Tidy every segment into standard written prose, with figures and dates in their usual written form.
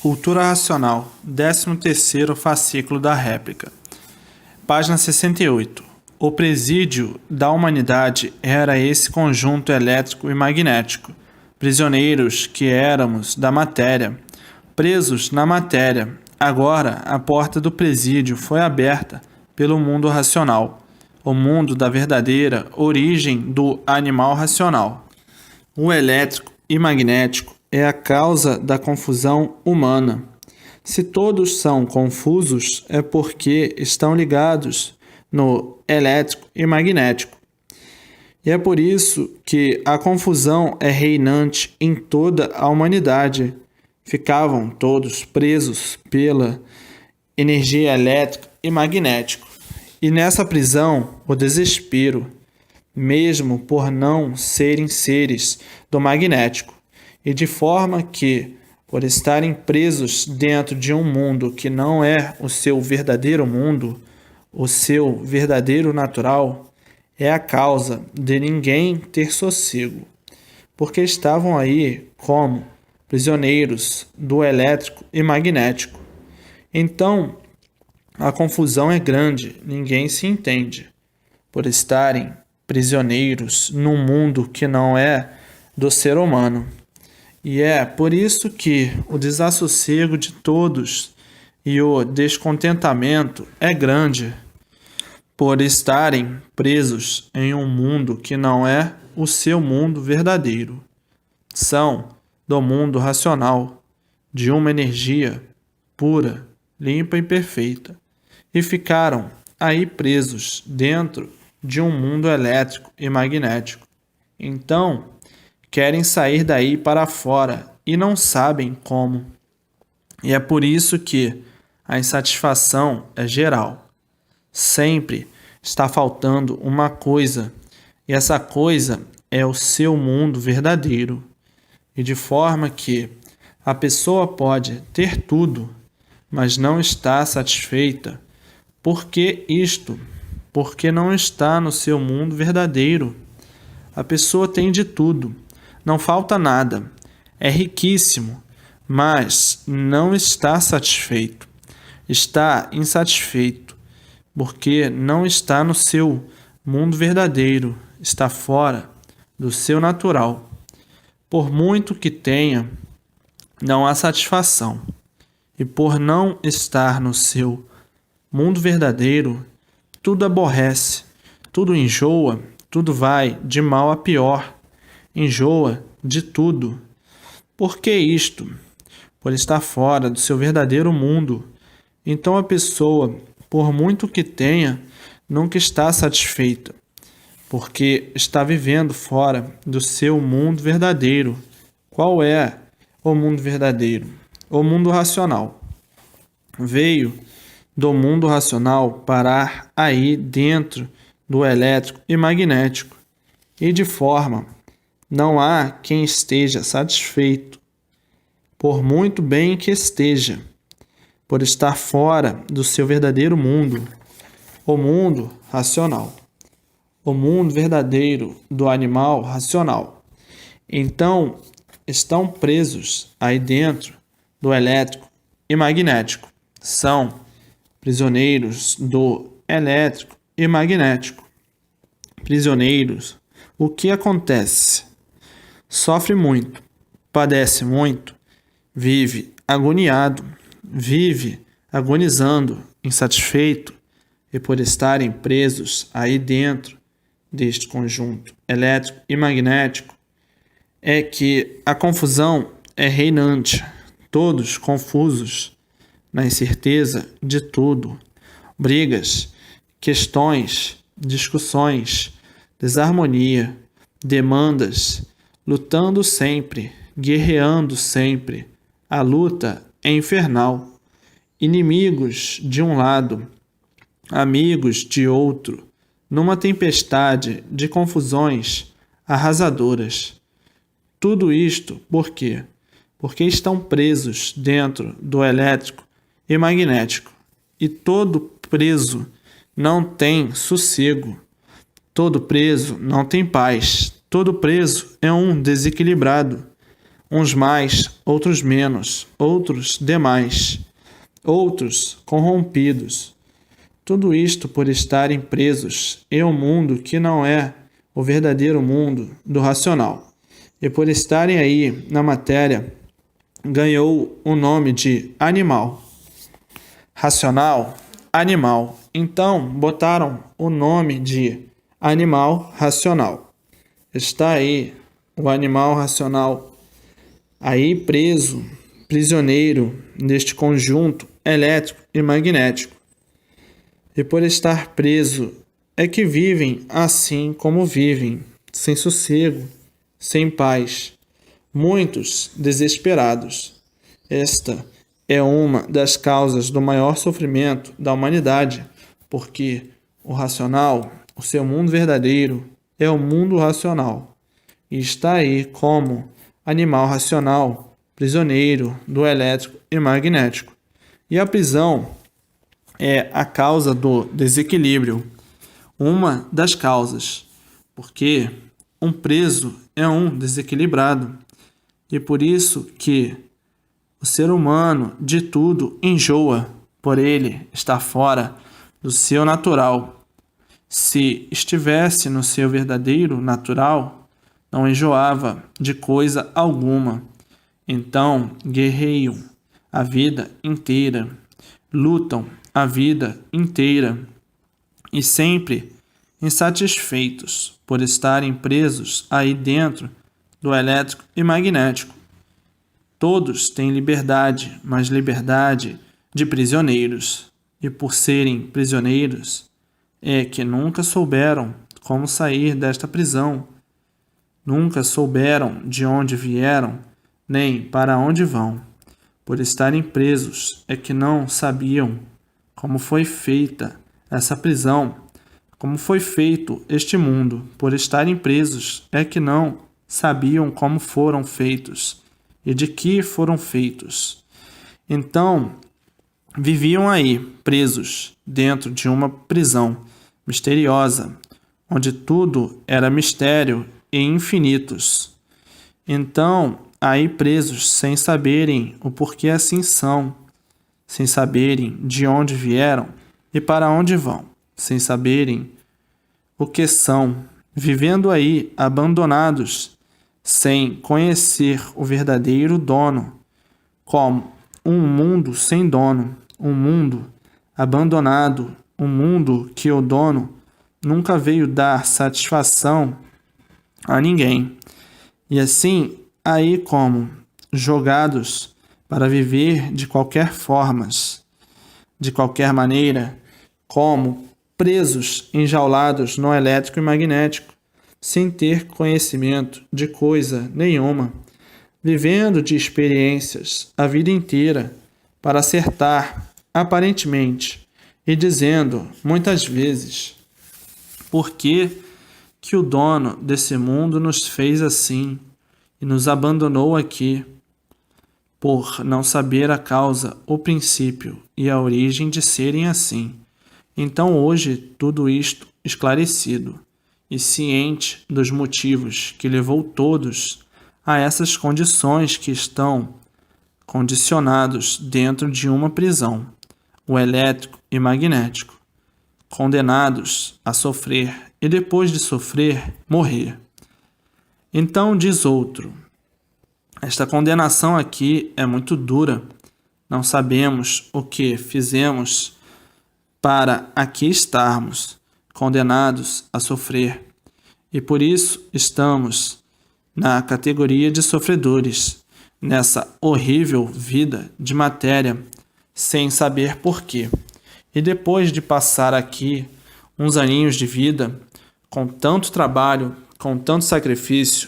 Cultura Racional, 13º fascículo da réplica. Página 68. O presídio da humanidade era esse conjunto elétrico e magnético, prisioneiros que éramos da matéria, presos na matéria. Agora, a porta do presídio foi aberta pelo mundo racional, o mundo da verdadeira origem do animal racional. O elétrico e magnético é a causa da confusão humana. Se todos são confusos, é porque estão ligados no elétrico e magnético. E é por isso que a confusão é reinante em toda a humanidade. Ficavam todos presos pela energia elétrica e magnética. E nessa prisão, o desespero, mesmo por não serem seres do magnético, e de forma que, por estarem presos dentro de um mundo que não é o seu verdadeiro mundo, o seu verdadeiro natural, é a causa de ninguém ter sossego, porque estavam aí como prisioneiros do elétrico e magnético. Então, a confusão é grande, ninguém se entende, por estarem prisioneiros num mundo que não é do ser humano. E é por isso que o desassossego de todos e o descontentamento é grande, por estarem presos em um mundo que não é o seu mundo verdadeiro. São do mundo racional, de uma energia pura, limpa e perfeita, e ficaram aí presos dentro de um mundo elétrico e magnético. Então, querem sair daí para fora e não sabem como. E é por isso que a insatisfação é geral. Sempre está faltando uma coisa, e essa coisa é o seu mundo verdadeiro. E de forma que a pessoa pode ter tudo, mas não está satisfeita. Por que isto? Porque não está no seu mundo verdadeiro. A pessoa tem de tudo. Não falta nada, é riquíssimo, mas não está satisfeito. Está insatisfeito, porque não está no seu mundo verdadeiro, está fora do seu natural. Por muito que tenha, não há satisfação. E por não estar no seu mundo verdadeiro, tudo aborrece, tudo enjoa, tudo vai de mal a pior. Enjoa de tudo. Por que isto? Por estar fora do seu verdadeiro mundo. Então a pessoa, por muito que tenha, nunca está satisfeita, porque está vivendo fora do seu mundo verdadeiro. Qual é o mundo verdadeiro? O mundo racional. Veio do mundo racional parar aí dentro do elétrico e magnético, e de forma não há quem esteja satisfeito, por muito bem que esteja, por estar fora do seu verdadeiro mundo, o mundo racional, o mundo verdadeiro do animal racional. Então, estão presos aí dentro do elétrico e magnético. São prisioneiros do elétrico e magnético. Prisioneiros. O que acontece? Sofre muito, padece muito, vive agoniado, vive agonizando, insatisfeito, e por estarem presos aí dentro deste conjunto elétrico e magnético, é que a confusão é reinante, todos confusos, na incerteza de tudo, brigas, questões, discussões, desarmonia, demandas, lutando sempre, guerreando sempre. A luta é infernal. Inimigos de um lado, amigos de outro, numa tempestade de confusões arrasadoras. Tudo isto por quê? Porque estão presos dentro do elétrico e magnético. E todo preso não tem sossego. Todo preso não tem paz. Todo preso é um desequilibrado. uns mais, outros menos, outros demais, outros corrompidos. Tudo isto por estarem presos em um mundo que não é o verdadeiro mundo do racional. E por estarem aí na matéria, ganhou o nome de animal. Racional, animal. Então, botaram o nome de animal racional. Está aí o animal racional, aí preso, prisioneiro neste conjunto elétrico e magnético. E por estar preso é que vivem assim como vivem, sem sossego, sem paz, muitos desesperados. Esta é uma das causas do maior sofrimento da humanidade, porque o racional, o seu mundo verdadeiro, é o mundo racional, e está aí como animal racional, prisioneiro do elétrico e magnético. E a prisão é a causa do desequilíbrio, uma das causas, porque um preso é um desequilibrado, e por isso que o ser humano de tudo enjoa, por ele estar fora do seu natural. Se estivesse no seu verdadeiro natural, não enjoava de coisa alguma. Então guerreiam a vida inteira, lutam a vida inteira e sempre insatisfeitos por estarem presos aí dentro do elétrico e magnético. Todos têm liberdade, mas liberdade de prisioneiros. E por serem prisioneiros, é que nunca souberam como sair desta prisão. Nunca souberam de onde vieram, nem para onde vão. Por estarem presos, é que não sabiam como foi feita essa prisão, como foi feito este mundo. Por estarem presos, é que não sabiam como foram feitos e de que foram feitos. Então, viviam aí, presos, dentro de uma prisão misteriosa, onde tudo era mistério e infinitos. Então, aí presos, sem saberem o porquê assim são, sem saberem de onde vieram e para onde vão, sem saberem o que são, vivendo aí abandonados, sem conhecer o verdadeiro dono, como um mundo sem dono, um mundo abandonado, um mundo que o dono nunca veio dar satisfação a ninguém. E assim, aí como jogados para viver de qualquer forma, de qualquer maneira, como presos, enjaulados no elétrico e magnético, sem ter conhecimento de coisa nenhuma, vivendo de experiências a vida inteira para acertar aparentemente e dizendo muitas vezes: por que o dono desse mundo nos fez assim e nos abandonou aqui? Por não saber a causa, o princípio e a origem de serem assim. Então hoje tudo isto esclarecido e ciente dos motivos que levou todos a essas condições que estão condicionados dentro de uma prisão, o elétrico e magnético, condenados a sofrer e depois de sofrer, morrer. Então diz outro: esta condenação aqui é muito dura, não sabemos o que fizemos para aqui estarmos condenados a sofrer, e por isso estamos na categoria de sofredores, nessa horrível vida de matéria, sem saber porquê. E depois de passar aqui uns aninhos de vida, com tanto trabalho, com tanto sacrifício,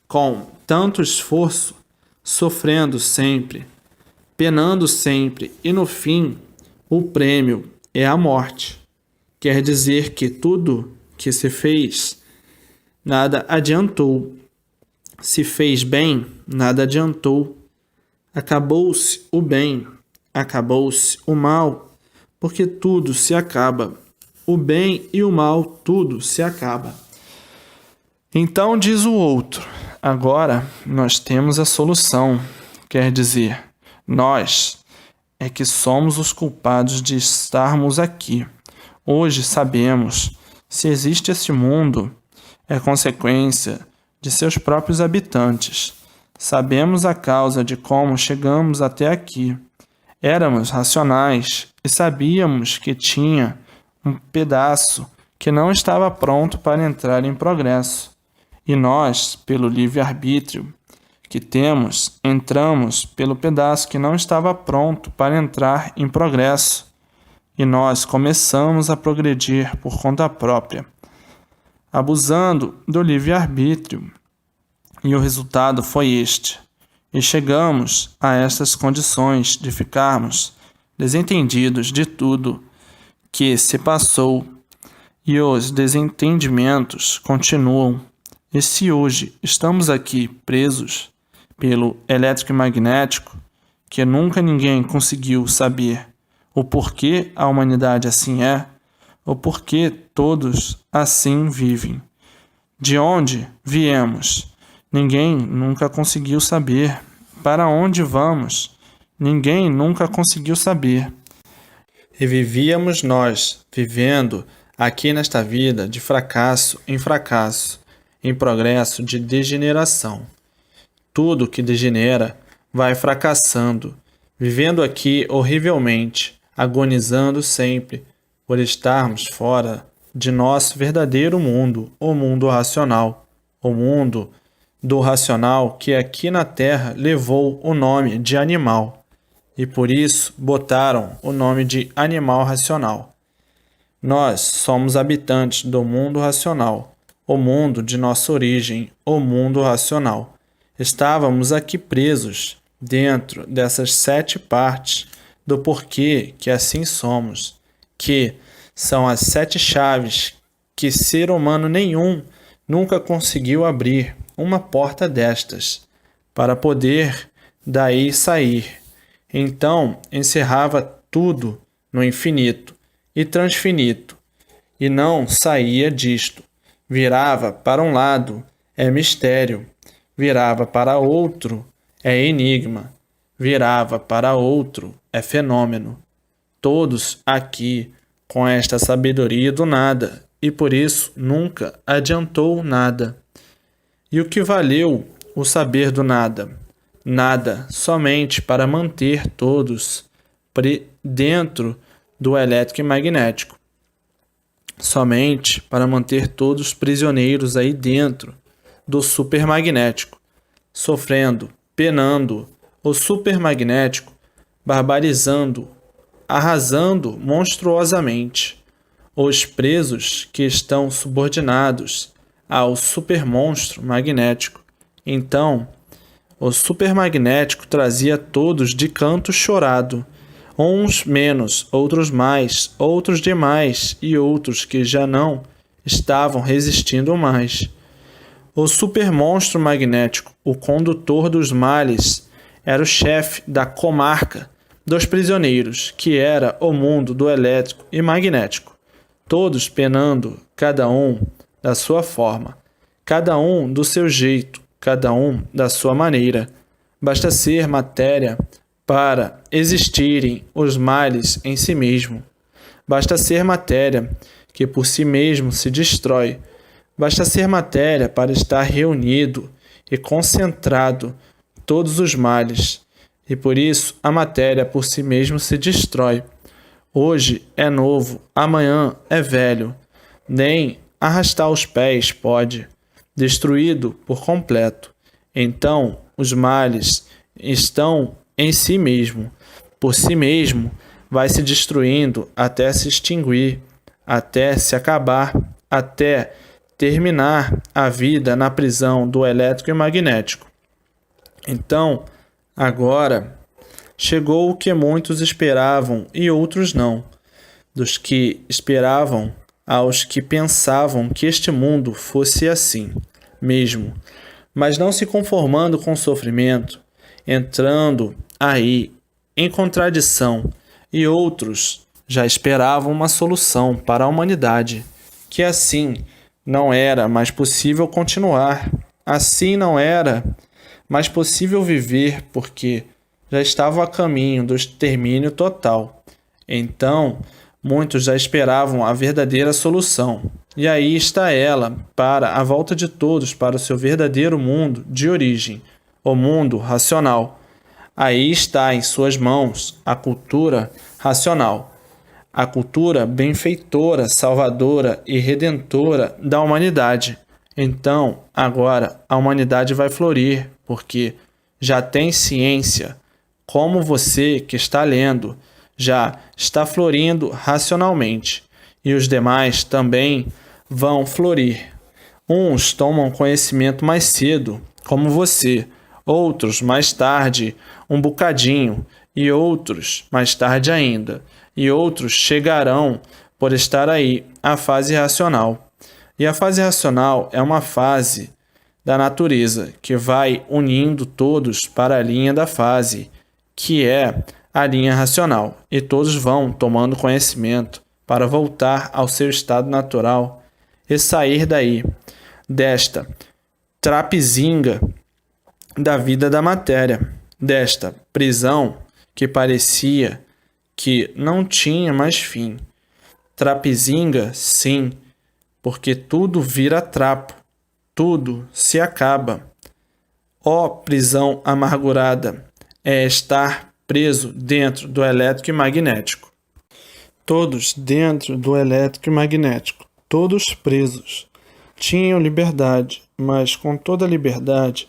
com tanto esforço, sofrendo sempre, penando sempre, e no fim, o prêmio é a morte. Quer dizer que tudo que se fez, nada adiantou. Se fez bem, nada adiantou. Acabou-se o bem, acabou-se o mal, porque tudo se acaba. O bem e o mal, tudo se acaba. Então diz o outro: Agora nós temos a solução, quer dizer, nós é que somos os culpados de estarmos aqui. Hoje sabemos, se existe esse mundo, é consequência de seus próprios habitantes. Sabemos a causa de como chegamos até aqui. Éramos racionais e sabíamos que tinha um pedaço que não estava pronto para entrar em progresso. E nós, pelo livre-arbítrio que temos, entramos pelo pedaço que não estava pronto para entrar em progresso. E nós começamos a progredir por conta própria, abusando do livre-arbítrio. E o resultado foi este. E chegamos a estas condições de ficarmos desentendidos de tudo que se passou. E os desentendimentos continuam. E se hoje estamos aqui presos pelo elétrico e magnético, que nunca ninguém conseguiu saber o porquê a humanidade assim é, o porquê todos assim vivem. De onde viemos? Ninguém nunca conseguiu saber. Para onde vamos? Ninguém nunca conseguiu saber. E vivíamos nós, vivendo aqui nesta vida de fracasso em fracasso, em progresso de degeneração. Tudo que degenera vai fracassando, vivendo aqui horrivelmente, agonizando sempre por estarmos fora de nosso verdadeiro mundo, o mundo racional, o mundo do racional que aqui na Terra levou o nome de animal, e por isso botaram o nome de animal racional. Nós somos habitantes do mundo racional, o mundo de nossa origem, o mundo racional. Estávamos aqui presos dentro dessas 7 partes do porquê que assim somos, que são as 7 chaves que ser humano nenhum nunca conseguiu abrir uma porta destas para poder daí sair. Então encerrava tudo no infinito e transfinito e não saía disto. Virava para um lado, é mistério. Virava para outro, é enigma. Virava para outro, é fenômeno. Todos aqui com esta sabedoria do nada, e por isso nunca adiantou nada. E o que valeu o saber do nada? Nada, somente para manter todos dentro do elétrico e magnético. Somente para manter todos prisioneiros aí dentro do supermagnético, sofrendo, penando, o supermagnético, barbarizando, arrasando monstruosamente os presos que estão subordinados ao supermonstro magnético. Então, o supermagnético trazia todos de canto chorado, uns menos, outros mais, outros demais e outros que já não estavam resistindo mais. O supermonstro magnético, o condutor dos males, era o chefe da comarca dos prisioneiros, que era o mundo do elétrico e magnético, todos penando, cada um da sua forma, cada um do seu jeito, cada um da sua maneira. Basta ser matéria para existirem os males em si mesmo. Basta ser matéria que por si mesmo se destrói. Basta ser matéria para estar reunido e concentrado todos os males. E por isso a matéria por si mesmo se destrói. Hoje é novo, amanhã é velho. Nem arrastar os pés pode. Destruído por completo. Então os males estão em si mesmo. Por si mesmo vai se destruindo até se extinguir, até se acabar, até terminar a vida na prisão do elétrico e magnético. Então, agora, chegou o que muitos esperavam e outros não. Dos que esperavam aos que pensavam que este mundo fosse assim mesmo, mas não se conformando com o sofrimento, entrando aí em contradição, e outros já esperavam uma solução para a humanidade, que assim não era mais possível continuar, Assim não era mais possível viver porque já estavam a caminho do extermínio total. Então, muitos já esperavam a verdadeira solução. E aí está ela, para a volta de todos para o seu verdadeiro mundo de origem, o mundo racional. Aí está em suas mãos a cultura racional, a cultura benfeitora, salvadora e redentora da humanidade. Então, agora a humanidade vai florir, porque já tem ciência, como você que está lendo, já está florindo racionalmente, e os demais também vão florir. Uns tomam conhecimento mais cedo, como você, outros mais tarde, um bocadinho, e outros mais tarde ainda, e outros chegarão por estar aí, a fase racional. E a fase racional é uma fase da natureza que vai unindo todos para a linha da fase, que é a linha racional, e todos vão tomando conhecimento para voltar ao seu estado natural e sair daí, desta trapezinga da vida da matéria, desta prisão que parecia que não tinha mais fim. Trapezinga, sim, porque tudo vira trapo, tudo se acaba. Ó prisão amargurada, é estar preso dentro do elétrico e magnético. Todos dentro do elétrico e magnético, todos presos. Tinham liberdade, mas com toda a liberdade,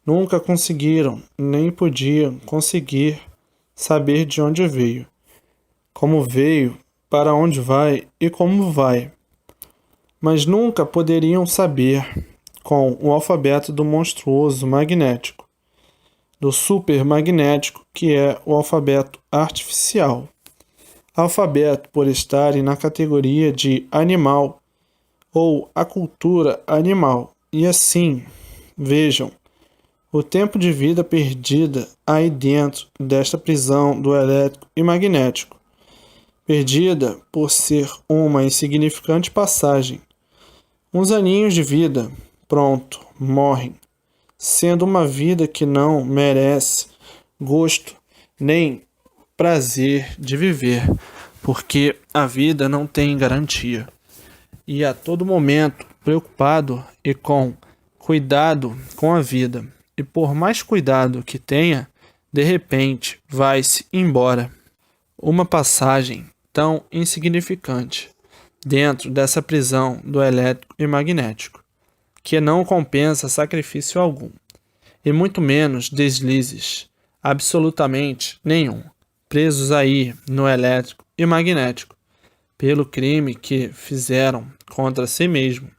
nunca conseguiram, nem podiam conseguir saber de onde veio, como veio, para onde vai e como vai. Mas nunca poderiam saber, com o alfabeto do monstruoso magnético, do supermagnético, que é o alfabeto artificial. Alfabeto por estarem na categoria de animal ou a cultura animal. E assim, vejam, o tempo de vida perdida aí dentro desta prisão do elétrico e magnético. Perdida por ser uma insignificante passagem. Uns aninhos de vida, pronto, morrem, sendo uma vida que não merece gosto nem prazer de viver, porque a vida não tem garantia. E a todo momento preocupado e com cuidado com a vida, e por mais cuidado que tenha, de repente vai-se embora. Uma passagem tão insignificante dentro dessa prisão do elétrico e magnético, que não compensa sacrifício algum, e muito menos deslizes, absolutamente nenhum, presos aí no elétrico e magnético, pelo crime que fizeram contra si mesmo,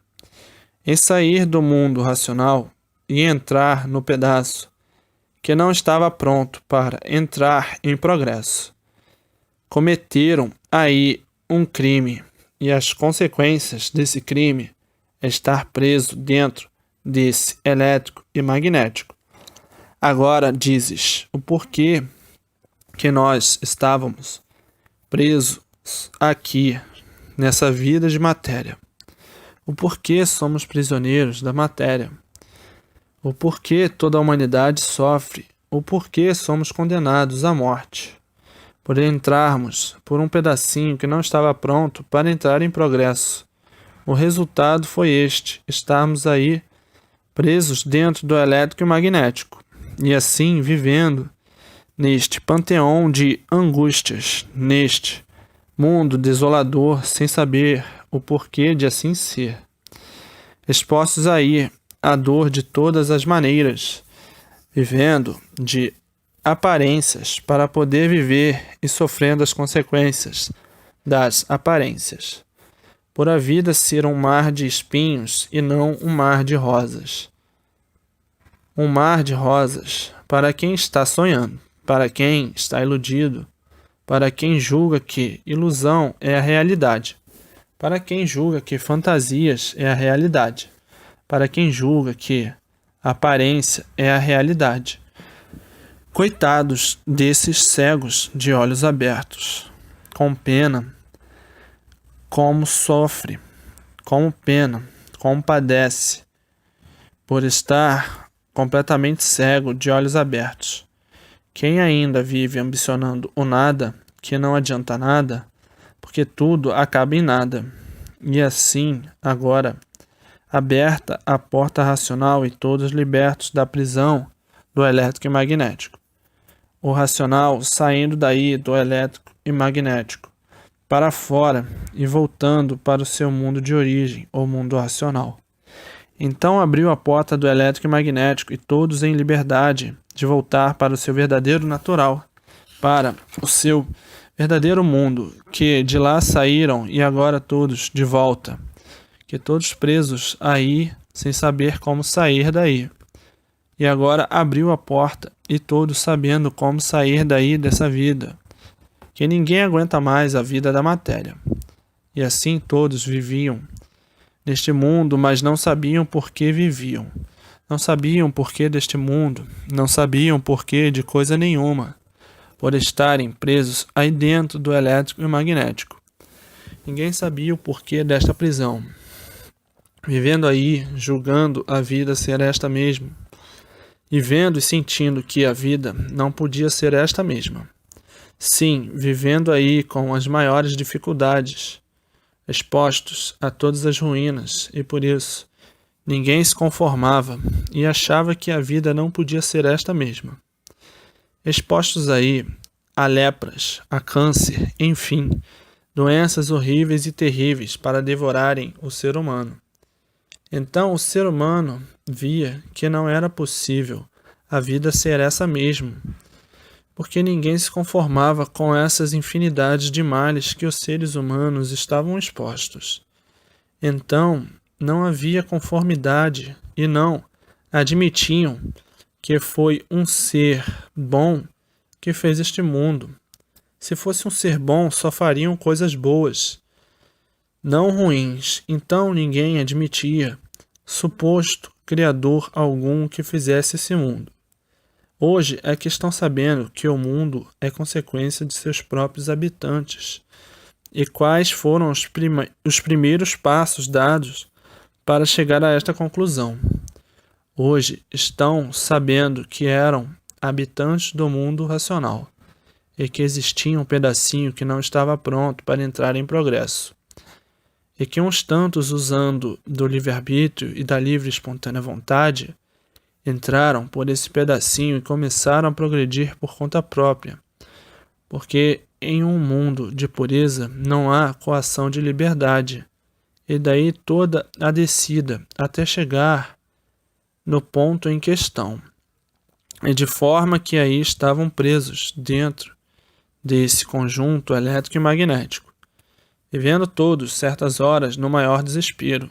em sair do mundo racional e entrar no pedaço que não estava pronto para entrar em progresso. Cometeram aí um crime, e as consequências desse crime é estar preso dentro desse elétrico e magnético. Agora dizes o porquê que nós estávamos presos aqui nessa vida de matéria. O porquê somos prisioneiros da matéria. O porquê toda a humanidade sofre. O porquê somos condenados à morte. Por entrarmos por um pedacinho que não estava pronto para entrar em progresso. O resultado foi este: estarmos aí presos dentro do elétrico e magnético, e assim vivendo neste panteão de angústias, neste mundo desolador, sem saber o porquê de assim ser. Expostos aí à dor de todas as maneiras, vivendo de aparências para poder viver e sofrendo as consequências das aparências. Por a vida ser um mar de espinhos e não um mar de rosas. Um mar de rosas para quem está sonhando, para quem está iludido, para quem julga que ilusão é a realidade, para quem julga que fantasias é a realidade, para quem julga que aparência é a realidade. Coitados desses cegos de olhos abertos, com pena, como sofre, como pena, como padece, por estar completamente cego, de olhos abertos. Quem ainda vive ambicionando o nada, que não adianta nada, porque tudo acaba em nada. E assim, agora, aberta a porta racional e todos libertos da prisão do elétrico e magnético. O racional saindo daí do elétrico e magnético para fora e voltando para o seu mundo de origem, ou mundo racional. Então abriu a porta do elétrico e magnético e todos em liberdade de voltar para o seu verdadeiro natural, para o seu verdadeiro mundo, que de lá saíram e agora todos de volta, que todos presos aí sem saber como sair daí. E agora abriu a porta e todos sabendo como sair daí dessa vida, que ninguém aguenta mais a vida da matéria. E assim todos viviam neste mundo, mas não sabiam por que viviam. Não sabiam por que deste mundo, não sabiam por que de coisa nenhuma, por estarem presos aí dentro do elétrico e magnético. Ninguém sabia o porquê desta prisão. Vivendo aí, julgando a vida ser esta mesma, e vendo e sentindo que a vida não podia ser esta mesma. Sim, vivendo aí com as maiores dificuldades, expostos a todas as ruínas, e por isso ninguém se conformava e achava que a vida não podia ser esta mesma. Expostos aí a lepras, a câncer, enfim, doenças horríveis e terríveis para devorarem o ser humano. Então o ser humano via que não era possível a vida ser essa mesma, porque ninguém se conformava com essas infinidades de males que os seres humanos estavam expostos. Então não havia conformidade e não admitiam que foi um ser bom que fez este mundo. Se fosse um ser bom, só fariam coisas boas, não ruins. Então ninguém admitia suposto criador algum que fizesse esse mundo. Hoje é que estão sabendo que o mundo é consequência de seus próprios habitantes e quais foram os primeiros passos dados para chegar a esta conclusão. Hoje estão sabendo que eram habitantes do mundo racional e que existia um pedacinho que não estava pronto para entrar em progresso. E que uns tantos, usando do livre-arbítrio e da livre e espontânea vontade, entraram por esse pedacinho e começaram a progredir por conta própria, porque em um mundo de pureza não há coação de liberdade, e daí toda a descida até chegar no ponto em questão, e de forma que aí estavam presos dentro desse conjunto elétrico e magnético, vivendo todos certas horas no maior desespero.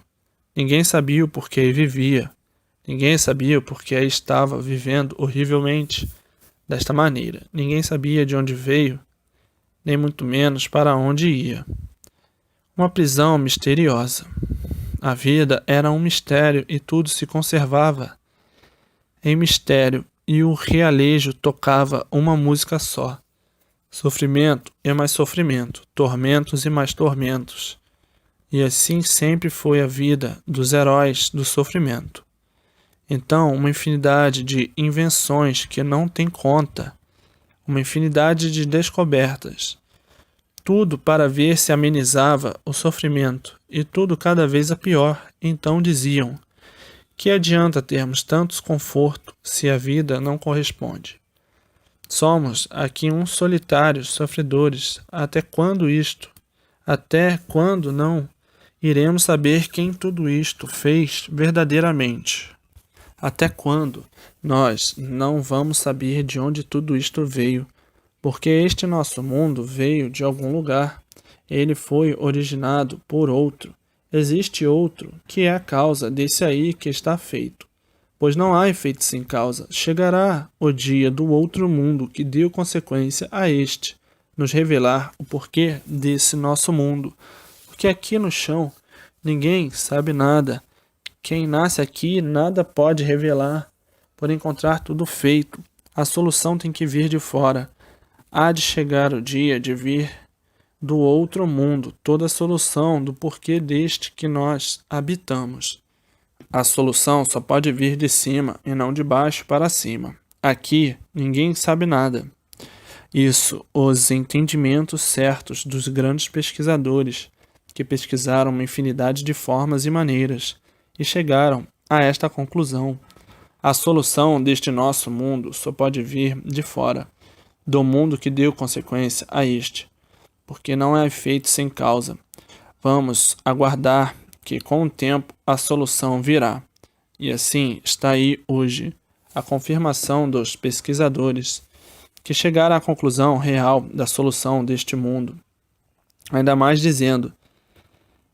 Ninguém sabia o porquê vivia. Ninguém sabia o porquê estava vivendo horrivelmente desta maneira. Ninguém sabia de onde veio, nem muito menos para onde ia. Uma prisão misteriosa. A vida era um mistério e tudo se conservava em mistério, e o realejo tocava uma música só. Sofrimento e mais sofrimento, tormentos e mais tormentos. E assim sempre foi a vida dos heróis do sofrimento. Então, uma infinidade de invenções que não tem conta, uma infinidade de descobertas, tudo para ver se amenizava o sofrimento, e tudo cada vez a pior. Então diziam: que adianta termos tantos confortos se a vida não corresponde? Somos aqui uns solitários sofredores. Até quando isto? Até quando não iremos saber quem tudo isto fez verdadeiramente? Até quando nós não vamos saber de onde tudo isto veio? Porque este nosso mundo veio de algum lugar. Ele foi originado por outro. Existe outro que é a causa desse aí que está feito. Pois não há efeito sem causa. Chegará o dia do outro mundo que deu consequência a este, nos revelar o porquê desse nosso mundo. Porque aqui no chão ninguém sabe nada. Quem nasce aqui nada pode revelar, por encontrar tudo feito. A solução tem que vir de fora. Há de chegar o dia de vir do outro mundo toda a solução do porquê deste que nós habitamos. A solução só pode vir de cima e não de baixo para cima. Aqui, ninguém sabe nada. Isso, os entendimentos certos dos grandes pesquisadores, que pesquisaram uma infinidade de formas e maneiras, e chegaram a esta conclusão. A solução deste nosso mundo só pode vir de fora, do mundo que deu consequência a este, porque não é efeito sem causa. Vamos aguardar que com o tempo a solução virá. E assim está aí hoje a confirmação dos pesquisadores que chegaram à conclusão real da solução deste mundo. Ainda mais dizendo,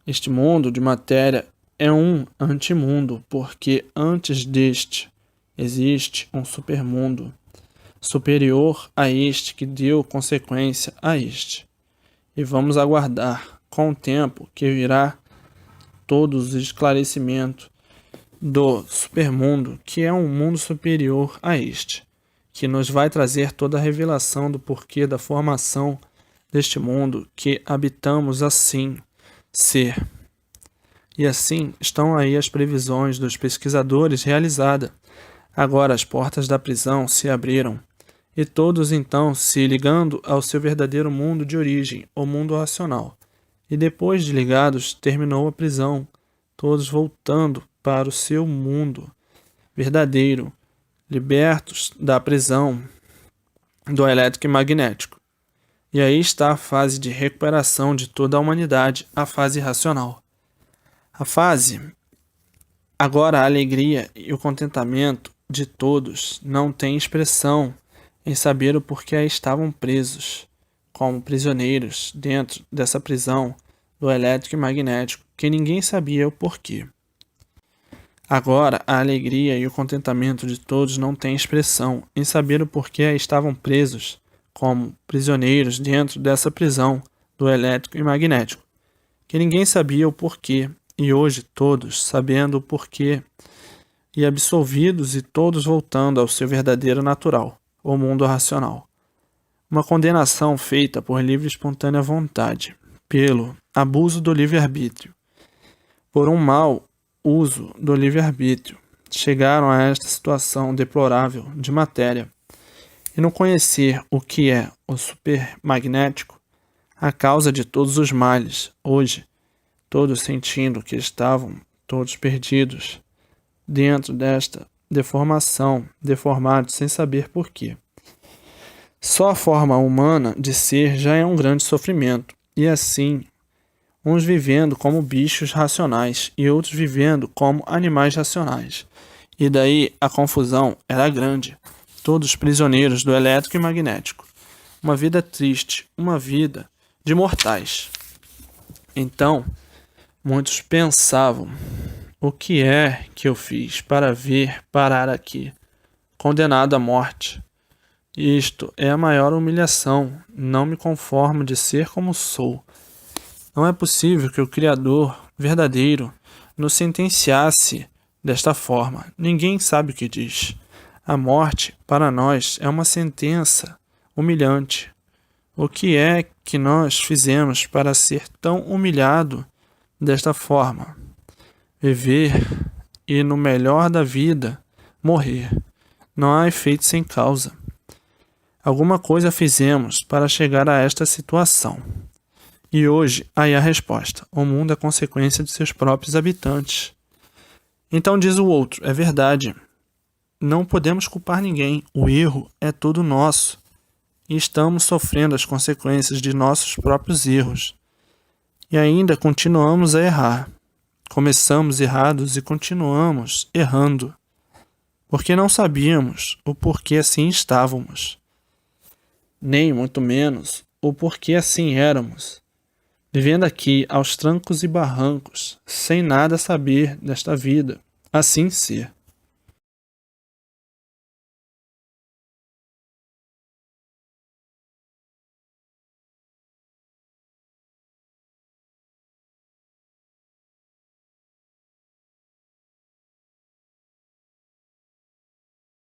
este mundo de matéria é um antimundo, porque antes deste existe um supermundo, superior a este que deu consequência a este. E vamos aguardar com o tempo que virá todos os esclarecimentos do supermundo, que é um mundo superior a este, que nos vai trazer toda a revelação do porquê da formação deste mundo que habitamos assim ser. E assim estão aí as previsões dos pesquisadores realizadas. Agora as portas da prisão se abriram, e todos então se ligando ao seu verdadeiro mundo de origem, o mundo racional. E depois de ligados, terminou a prisão, todos voltando para o seu mundo verdadeiro, libertos da prisão do elétrico e magnético. E aí está a fase de recuperação de toda a humanidade, a fase racional. A fase, agora a alegria e o contentamento de todos não tem expressão em saber o porquê estavam presos, como prisioneiros dentro dessa prisão do elétrico e magnético, que ninguém sabia o porquê. Agora, a alegria e o contentamento de todos não têm expressão em saber o porquê estavam presos, como prisioneiros dentro dessa prisão do elétrico e magnético, que ninguém sabia o porquê, e hoje todos, sabendo o porquê, e absolvidos e todos voltando ao seu verdadeiro natural, o mundo racional. Uma condenação feita por livre e espontânea vontade, pelo abuso do livre-arbítrio, por um mau uso do livre-arbítrio, chegaram a esta situação deplorável de matéria, e no conhecer o que é o supermagnético, a causa de todos os males, hoje, todos sentindo que estavam todos perdidos dentro desta deformação, deformados sem saber porquê. Só a forma humana de ser já é um grande sofrimento, e assim, uns vivendo como bichos racionais e outros vivendo como animais racionais. E daí a confusão era grande, todos prisioneiros do elétrico e magnético. Uma vida triste, uma vida de mortais. Então, muitos pensavam, o que é que eu fiz para vir parar aqui, condenado à morte? Isto é a maior humilhação, não me conformo de ser como sou. Não é possível que o Criador verdadeiro nos sentenciasse desta forma. Ninguém sabe o que diz. A morte, para nós, é uma sentença humilhante. O que é que nós fizemos para ser tão humilhado desta forma? Viver e, no melhor da vida, morrer. Não há efeito sem causa. Alguma coisa fizemos para chegar a esta situação. E hoje, aí a resposta. O mundo é consequência de seus próprios habitantes. Então diz o outro, é verdade. Não podemos culpar ninguém. O erro é todo nosso. E estamos sofrendo as consequências de nossos próprios erros. E ainda continuamos a errar. Começamos errados e continuamos errando. Porque não sabíamos o porquê assim estávamos. Nem, muito menos, o porquê assim éramos. Vivendo aqui aos trancos e barrancos, sem nada saber desta vida, assim ser.